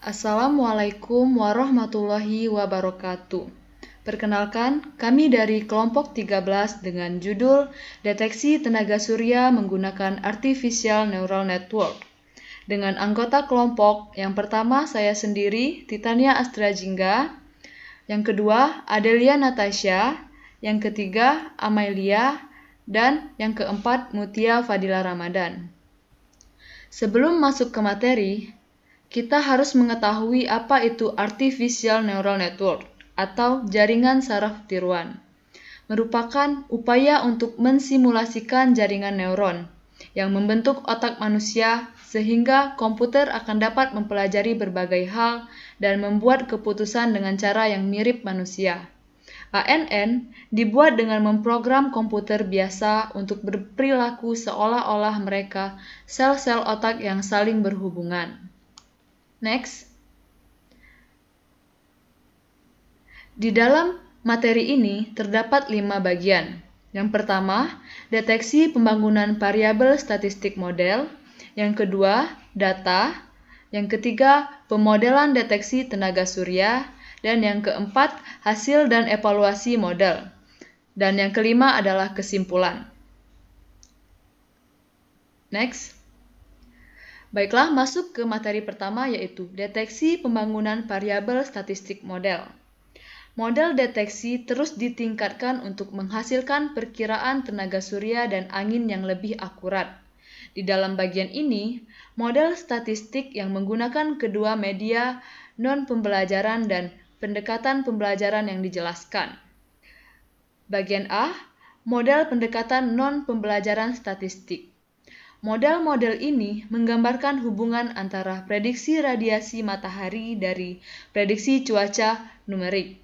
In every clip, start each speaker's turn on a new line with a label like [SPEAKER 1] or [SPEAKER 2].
[SPEAKER 1] Assalamualaikum warahmatullahi wabarakatuh. Perkenalkan, kami dari kelompok 13 dengan judul Deteksi Tenaga Surya Menggunakan Artificial Neural Network. Dengan anggota kelompok, yang pertama saya sendiri, Titania Astra Jingga, yang kedua Adelia Natasha, yang ketiga Amelia, dan yang keempat Mutia Fadila Ramadan. Sebelum masuk ke materi, kita harus mengetahui apa itu Artificial Neural Network atau jaringan saraf tiruan. Merupakan upaya untuk mensimulasikan jaringan neuron yang membentuk otak manusia sehingga komputer akan dapat mempelajari berbagai hal dan membuat keputusan dengan cara yang mirip manusia. ANN dibuat dengan memprogram komputer biasa untuk berperilaku seolah-olah mereka sel-sel otak yang saling berhubungan. Next. Di dalam materi ini terdapat 5 bagian. Yang pertama, deteksi pembangunan variabel statistik model. Yang kedua, data. Yang ketiga, pemodelan deteksi tenaga surya. Dan yang keempat, hasil dan evaluasi model. Dan yang kelima adalah kesimpulan. Next. Baiklah, masuk ke materi pertama yaitu deteksi pembangunan variabel statistik model. Model deteksi terus ditingkatkan untuk menghasilkan perkiraan tenaga surya dan angin yang lebih akurat. Di dalam bagian ini, model statistik yang menggunakan kedua media non-pembelajaran dan pendekatan pembelajaran yang dijelaskan. Bagian A, model pendekatan non-pembelajaran statistik. Model-model ini menggambarkan hubungan antara prediksi radiasi matahari dari prediksi cuaca numerik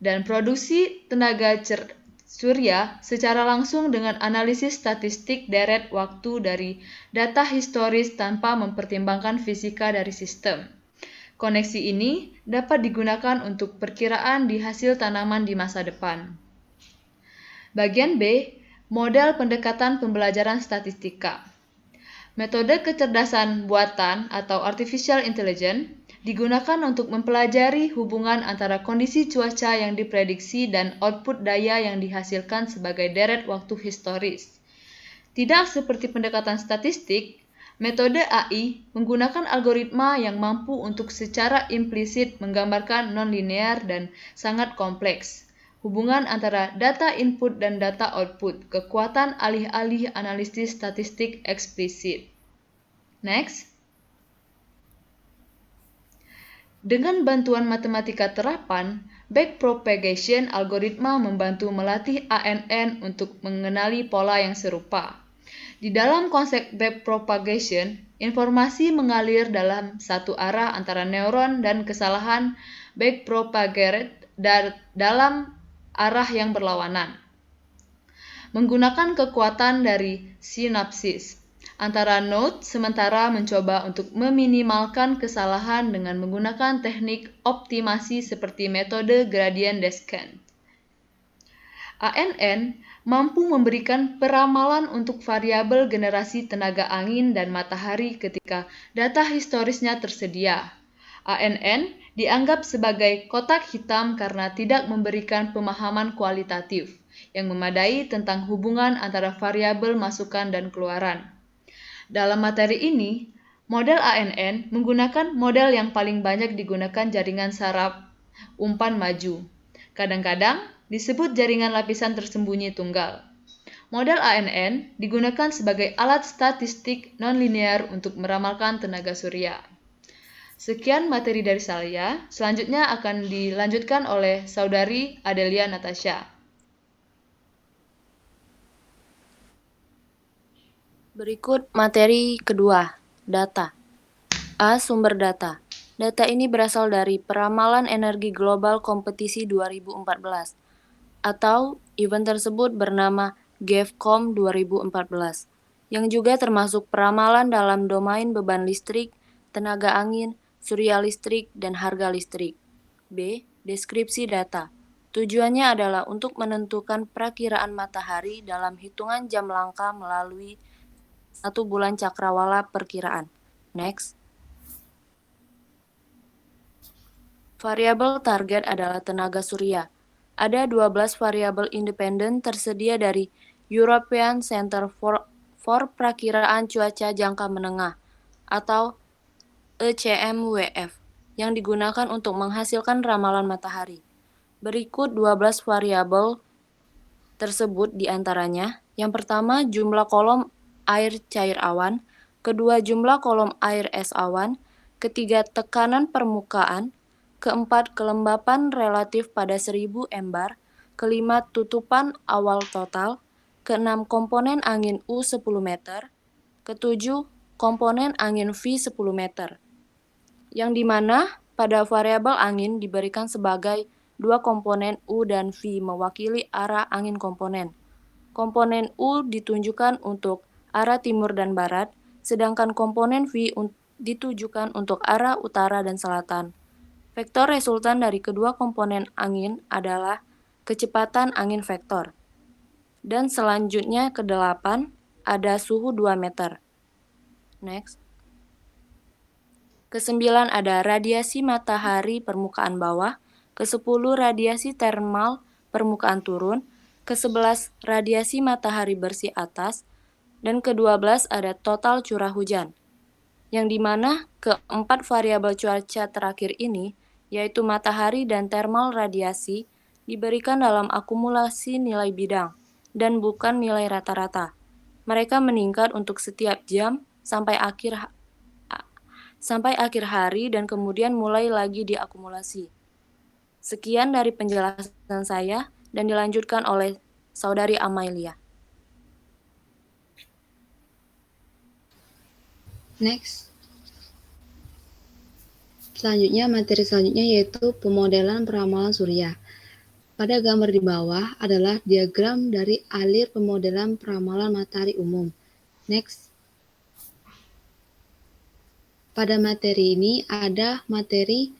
[SPEAKER 1] dan produksi tenaga surya secara langsung dengan analisis statistik deret waktu dari data historis tanpa mempertimbangkan fisika dari sistem. Koneksi ini dapat digunakan untuk perkiraan di hasil tanaman di masa depan. Bagian B, model pendekatan pembelajaran statistika. Metode kecerdasan buatan atau artificial intelligence digunakan untuk mempelajari hubungan antara kondisi cuaca yang diprediksi dan output daya yang dihasilkan sebagai deret waktu historis. Tidak seperti pendekatan statistik, metode AI menggunakan algoritma yang mampu untuk secara implisit menggambarkan nonlinear dan sangat kompleks. Hubungan antara data input dan data output, kekuatan alih-alih analisis statistik eksplisit. Next. Dengan bantuan matematika terapan, backpropagation algoritma membantu melatih ANN untuk mengenali pola yang serupa. Di dalam konsep backpropagation, informasi mengalir dalam satu arah antara neuron dan kesalahan backpropagate dalam arah yang berlawanan. Menggunakan kekuatan dari sinapsis antara node sementara mencoba untuk meminimalkan kesalahan dengan menggunakan teknik optimasi seperti metode gradient descent. ANN mampu memberikan peramalan untuk variabel generasi tenaga angin dan matahari ketika data historisnya tersedia. ANN dianggap sebagai kotak hitam karena tidak memberikan pemahaman kualitatif yang memadai tentang hubungan antara variabel masukan dan keluaran. Dalam materi ini, model ANN menggunakan model yang paling banyak digunakan jaringan saraf umpan maju. Kadang-kadang disebut jaringan lapisan tersembunyi tunggal. Model ANN digunakan sebagai alat statistik nonlinear untuk meramalkan tenaga surya. Sekian materi dari saya, selanjutnya akan dilanjutkan oleh Saudari Adelia Natasha.
[SPEAKER 2] Berikut materi kedua, data. A. Sumber data. Data ini berasal dari Peramalan Energi Global Kompetisi 2014, atau event tersebut bernama GEFCOM 2014, yang juga termasuk peramalan dalam domain beban listrik, tenaga angin, surya listrik, dan harga listrik. B. Deskripsi data. Tujuannya adalah untuk menentukan perakiraan matahari dalam hitungan jam langka melalui 1 bulan cakrawala perkiraan. Next. Variabel target adalah tenaga surya. Ada 12 variabel independen tersedia dari European Center for Perakiraan Cuaca Jangka Menengah atau ECMWF yang digunakan untuk menghasilkan ramalan matahari. Berikut 12 variabel tersebut diantaranya. Yang pertama, jumlah kolom air cair awan. Kedua, jumlah kolom air es awan. Ketiga, tekanan permukaan. Keempat, kelembapan relatif pada 1000 embar. Kelima, tutupan awal total. Keenam, komponen angin U 10 meter. Ketujuh, komponen angin V 10 meter. Yang dimana pada variabel angin diberikan sebagai dua komponen U dan V mewakili arah angin komponen. Komponen U ditunjukkan untuk arah timur dan barat, sedangkan komponen V ditujukan untuk arah utara dan selatan. Vektor resultan dari kedua komponen angin adalah kecepatan angin vektor. Dan selanjutnya ke-8 ada suhu 2 meter. Next. Ke-9 ada radiasi matahari permukaan bawah. Ke-10 radiasi termal permukaan turun. Ke-11 radiasi matahari bersih atas. Dan ke-12 ada total curah hujan. Yang dimana keempat variabel cuaca terakhir ini, yaitu matahari dan termal radiasi, diberikan dalam akumulasi nilai bidang dan bukan nilai rata-rata. Mereka meningkat untuk setiap jam sampai akhir hari dan kemudian mulai lagi diakumulasi. Sekian dari penjelasan saya dan dilanjutkan oleh Saudari Amalia.
[SPEAKER 3] Next. Selanjutnya, materi selanjutnya yaitu pemodelan peramalan surya. Pada gambar di bawah adalah diagram dari alir pemodelan peramalan matahari umum. Next. Pada materi ini ada materi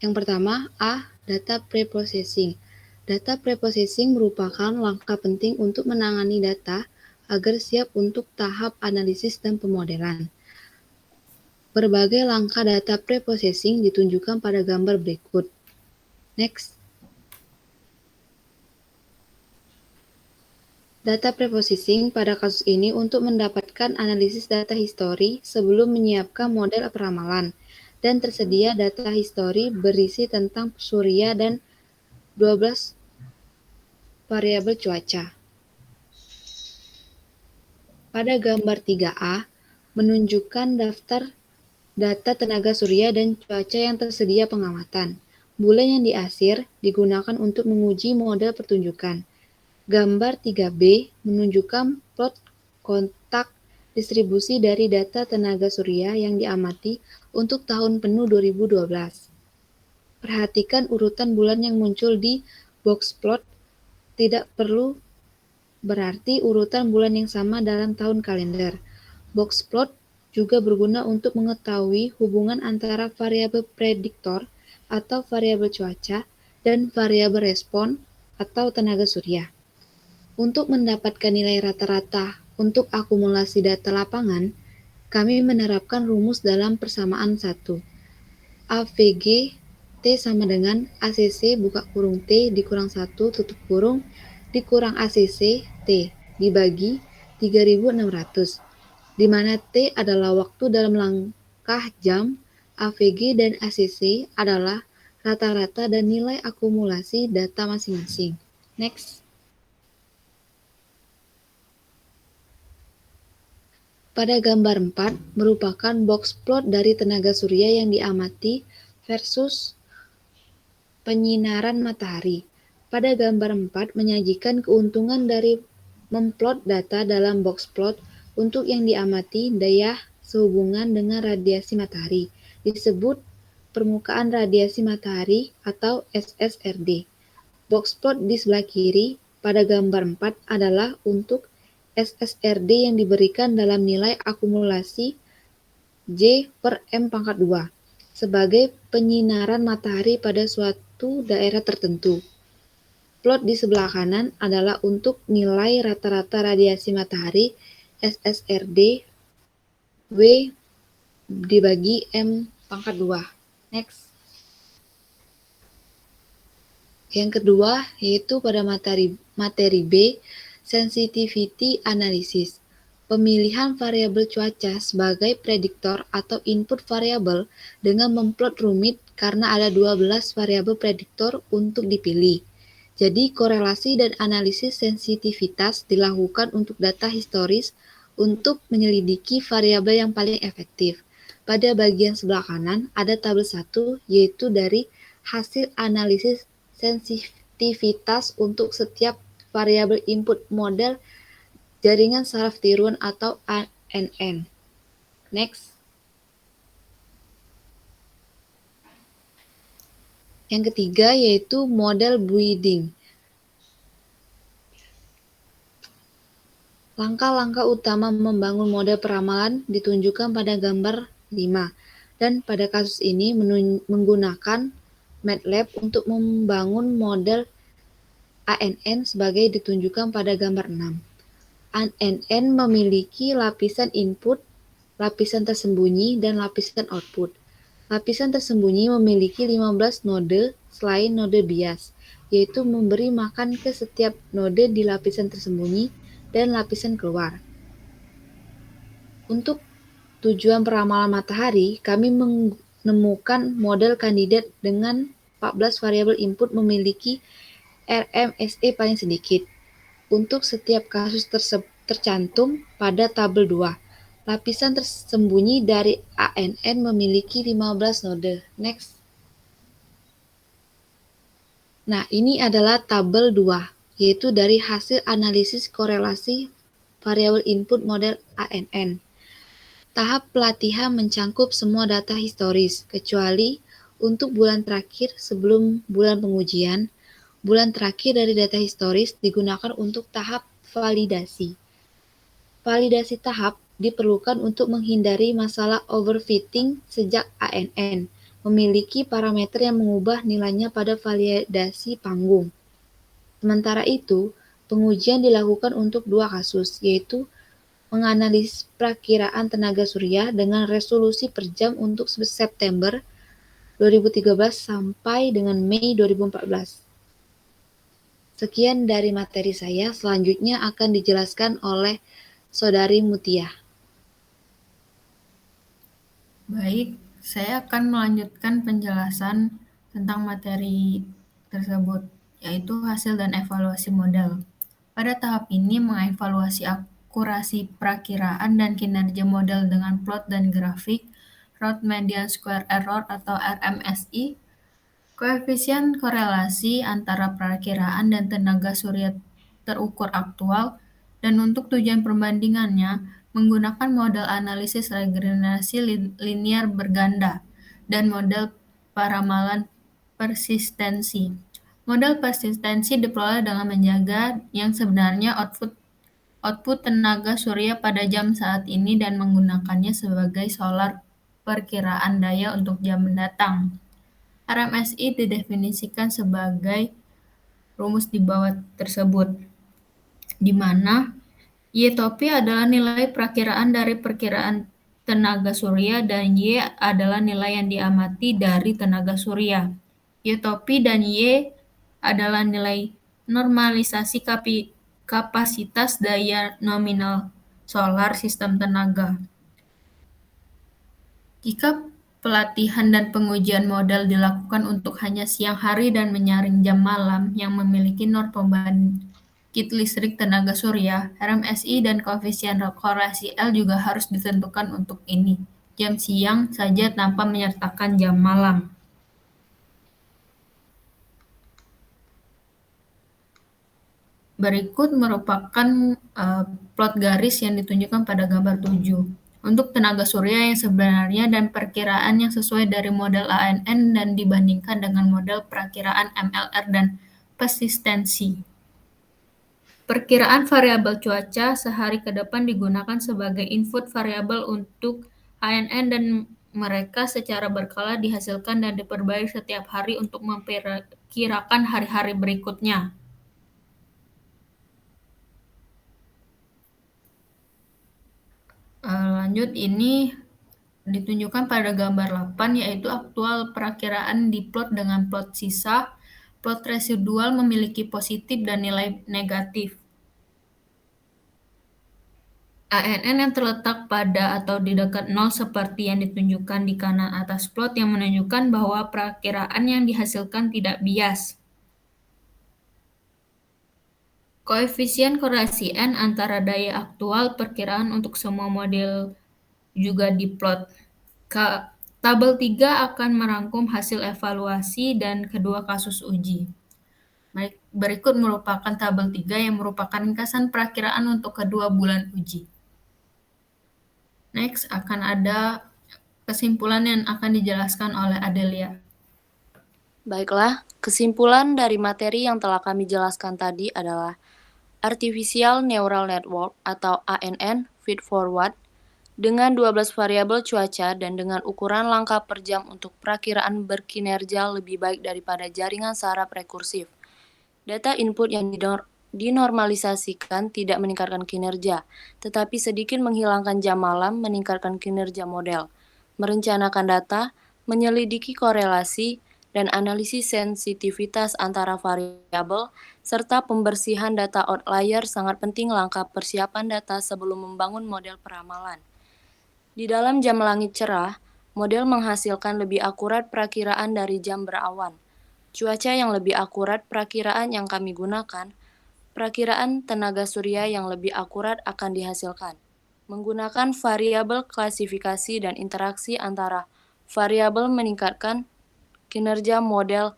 [SPEAKER 3] yang pertama, A. Data preprocessing. Data preprocessing merupakan langkah penting untuk menangani data agar siap untuk tahap analisis dan pemodelan. Berbagai langkah data preprocessing ditunjukkan pada gambar berikut. Next. Data preprocessing pada kasus ini untuk mendapatkan analisis data histori sebelum menyiapkan model peramalan, dan tersedia data histori berisi tentang surya dan 12 variabel cuaca. Pada gambar 3A, menunjukkan daftar data tenaga surya dan cuaca yang tersedia pengamatan. Bulan yang diasir digunakan untuk menguji model pertunjukan. Gambar 3B menunjukkan plot kontak distribusi dari data tenaga surya yang diamati untuk tahun penuh 2012. Perhatikan urutan bulan yang muncul di box plot tidak perlu berarti urutan bulan yang sama dalam tahun kalender. Box plot juga berguna untuk mengetahui hubungan antara variabel prediktor atau variabel cuaca dan variabel respon atau tenaga surya. Untuk mendapatkan nilai rata-rata untuk akumulasi data lapangan, kami menerapkan rumus dalam persamaan 1. AVG T sama dengan ACC buka kurung T dikurang 1 tutup kurung dikurang ACC T dibagi 3600. Di mana T adalah waktu dalam langkah jam, AVG dan ACC adalah rata-rata dan nilai akumulasi data masing-masing. Next. Pada gambar 4 merupakan box plot dari tenaga surya yang diamati versus penyinaran matahari. Pada gambar 4 menyajikan keuntungan dari memplot data dalam box plot. Untuk yang diamati, daya sehubungan dengan radiasi matahari, disebut permukaan radiasi matahari atau SSRD. Box plot di sebelah kiri pada gambar 4 adalah untuk SSRD yang diberikan dalam nilai akumulasi J per M pangkat 2 sebagai penyinaran matahari pada suatu daerah tertentu. Plot di sebelah kanan adalah untuk nilai rata-rata radiasi matahari SSRD W dibagi M pangkat 2. Next. Yang kedua yaitu pada materi B, sensitivity analysis. Pemilihan variabel cuaca sebagai prediktor atau input variabel dengan memplot rumit karena ada 12 variabel prediktor untuk dipilih. Jadi korelasi dan analisis sensitivitas dilakukan untuk data historis untuk menyelidiki variabel yang paling efektif. Pada bagian sebelah kanan ada tabel 1 yaitu dari hasil analisis sensitivitas untuk setiap variabel input model jaringan saraf tiruan atau ANN. Next. Yang ketiga yaitu model breeding. Langkah-langkah utama membangun model peramalan ditunjukkan pada gambar 5. Dan pada kasus ini menggunakan MATLAB untuk membangun model ANN sebagai ditunjukkan pada gambar 6. ANN memiliki lapisan input, lapisan tersembunyi, dan lapisan output. Lapisan tersembunyi memiliki 15 node selain node bias, yaitu memberi makan ke setiap node di lapisan tersembunyi dan lapisan keluar. Untuk tujuan peramalan matahari, kami menemukan model kandidat dengan 14 variabel input memiliki RMSE paling sedikit. Untuk setiap kasus tercantum pada tabel 2. Lapisan tersembunyi dari ANN memiliki 15 node. Next. Nah, ini adalah tabel 2, yaitu dari hasil analisis korelasi variabel input model ANN. Tahap pelatihan mencangkup semua data historis, kecuali untuk bulan terakhir sebelum bulan pengujian. Bulan terakhir dari data historis digunakan untuk tahap validasi. Validasi tahap diperlukan untuk menghindari masalah overfitting sejak ANN memiliki parameter yang mengubah nilainya pada validasi panggung. Sementara itu, pengujian dilakukan untuk 2 kasus, yaitu menganalisis perakiraan tenaga surya dengan resolusi per jam untuk September 2013 sampai dengan Mei 2014. Sekian dari materi saya, selanjutnya akan dijelaskan oleh Saudari Mutia.
[SPEAKER 4] Baik, saya akan melanjutkan penjelasan tentang materi tersebut, yaitu hasil dan evaluasi model. Pada tahap ini, mengevaluasi akurasi perakiraan dan kinerja model dengan plot dan grafik, Root Median Square Error atau RMSI, koefisien korelasi antara perakiraan dan tenaga surya terukur aktual, dan untuk tujuan perbandingannya, menggunakan model analisis regenerasi linier berganda dan model paramalan persistensi. Model persistensi diperoleh dengan menjaga yang sebenarnya output tenaga surya pada jam saat ini dan menggunakannya sebagai solar perkiraan daya untuk jam mendatang. RMSI didefinisikan sebagai rumus di bawah tersebut, di mana Y-topi adalah nilai perakiraan dari perkiraan tenaga surya dan Y adalah nilai yang diamati dari tenaga surya. Y-topi dan Y adalah nilai normalisasi kapasitas daya nominal solar sistem tenaga. Jika pelatihan dan pengujian model dilakukan untuk hanya siang hari dan menyaring jam malam yang memiliki NOR pembangkit listrik tenaga surya, RMSI dan koefisien korelasi L juga harus ditentukan untuk ini. Jam siang saja tanpa menyertakan jam malam. Berikut merupakan plot garis yang ditunjukkan pada gambar 7. Untuk tenaga surya yang sebenarnya dan perkiraan yang sesuai dari model ANN dan dibandingkan dengan model perakiraan MLR dan persistensi. Perkiraan variabel cuaca sehari ke depan digunakan sebagai input variabel untuk ANN dan mereka secara berkala dihasilkan dan diperbarui setiap hari untuk memperkirakan hari-hari berikutnya. Lanjut, ini ditunjukkan pada gambar 8, yaitu aktual perakiraan diplot dengan plot sisa plot residual memiliki positif dan nilai negatif. ANN yang terletak pada atau di dekat 0 seperti yang ditunjukkan di kanan atas plot yang menunjukkan bahwa perakiraan yang dihasilkan tidak bias. Koefisien korelasi N antara daya aktual perkiraan untuk semua model juga diplot. Tabel 3 akan merangkum hasil evaluasi dan kedua kasus uji. Berikut merupakan tabel 3 yang merupakan ringkasan perakiraan untuk kedua bulan uji. Next akan ada kesimpulan yang akan dijelaskan oleh Adelia.
[SPEAKER 2] Baiklah, kesimpulan dari materi yang telah kami jelaskan tadi adalah Artificial Neural Network atau ANN feed forward dengan 12 variabel cuaca dan dengan ukuran langkah per jam untuk perakiraan berkinerja lebih baik daripada jaringan saraf rekursif. Data input yang dinormalisasikan tidak meningkatkan kinerja, tetapi sedikit menghilangkan jam malam meningkatkan kinerja model. Merencanakan data, menyelidiki korelasi, dan analisis sensitivitas antara variabel, serta pembersihan data outlier sangat penting langkah persiapan data sebelum membangun model peramalan. Di dalam jam langit cerah, model menghasilkan lebih akurat perakiraan dari jam berawan. Cuaca yang lebih akurat perakiraan yang kami gunakan, perakiraan tenaga surya yang lebih akurat akan dihasilkan. Menggunakan variabel klasifikasi dan interaksi antara variabel meningkatkan kinerja model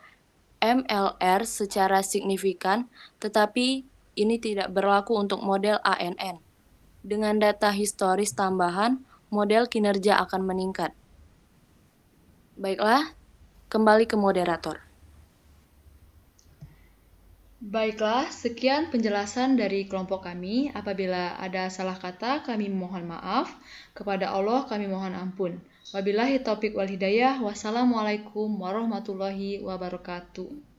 [SPEAKER 2] MLR secara signifikan, tetapi ini tidak berlaku untuk model ANN. Dengan data historis tambahan, model kinerja akan meningkat. Baiklah, kembali ke moderator.
[SPEAKER 1] Baiklah, sekian penjelasan dari kelompok kami. Apabila ada salah kata, kami mohon maaf. Kepada Allah kami mohon ampun. Wabillahi taufiq wal hidayah. Wassalamualaikum warahmatullahi wabarakatuh.